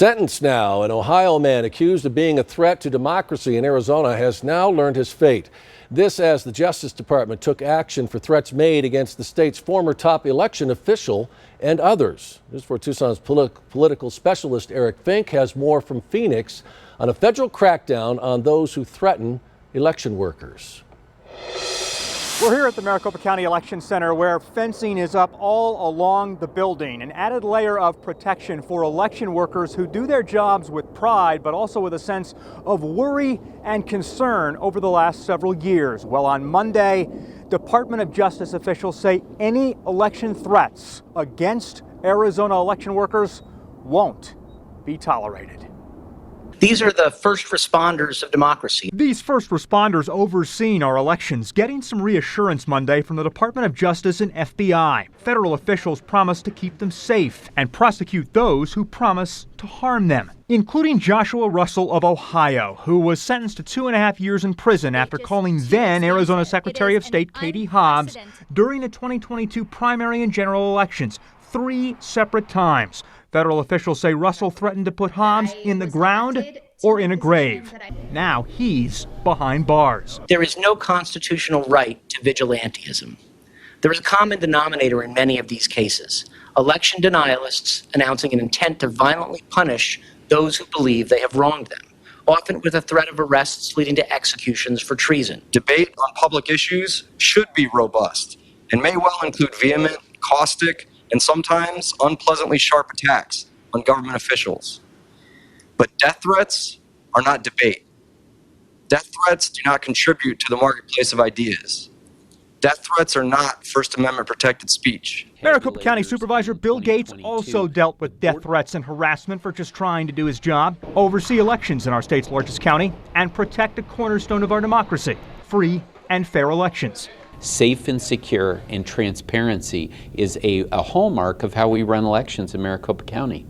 Sentenced now, an Ohio man accused of being a threat to democracy in Arizona has now learned his fate. This as the Justice Department took action for threats made against the state's former top election official and others. News 4 Tucson's political specialist Eric Fink has more from Phoenix on a federal crackdown on those who threaten election workers. We're here at the Maricopa County Election Center where fencing is up all along the building, an added layer of protection for election workers who do their jobs with pride, but also with a sense of worry and concern over the last several years. Well, on Monday, Department of Justice officials say any election threats against Arizona election workers won't be tolerated. These are the first responders of democracy. These first responders overseeing our elections getting some reassurance Monday from the Department of Justice and FBI. Federal officials promise to keep them safe and prosecute those who promise to harm them, including Joshua Russell of Ohio, who was sentenced to 2.5 years in prison after calling then Arizona Secretary of State Katie Hobbs during the 2022 primary and general elections 3 separate times. Federal officials say Russell threatened to put Hobbs in the ground or in a grave. Now he's behind bars. There is no constitutional right to vigilantism. There is a common denominator in many of these cases: election denialists announcing an intent to violently punish those who believe they have wronged them, often with a threat of arrests leading to executions for treason. Debate on public issues should be robust and may well include vehement, caustic, and sometimes unpleasantly sharp attacks on government officials. But death threats are not debate. Death threats do not contribute to the marketplace of ideas. Death threats are not First Amendment protected speech. Maricopa County Supervisor Bill Gates also dealt with death threats and harassment for just trying to do his job, oversee elections in our state's largest county, and protect a cornerstone of our democracy: free and fair elections. Safe and secure and transparency is a hallmark of how we run elections in Maricopa County.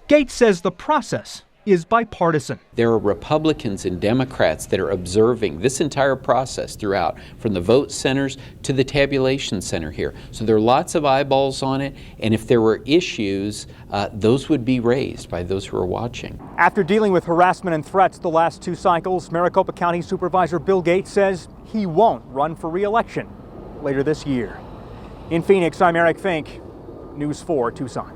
Gates says the process is bipartisan. There are Republicans and Democrats that are observing this entire process throughout, from the vote centers to the tabulation center here. So there are lots of eyeballs on it, and if there were issues, those would be raised by those who are watching. After dealing with harassment and threats the last 2 cycles, Maricopa County Supervisor Bill Gates says he won't run for re-election later this year. In Phoenix, I'm Eric Fink, News 4 Tucson.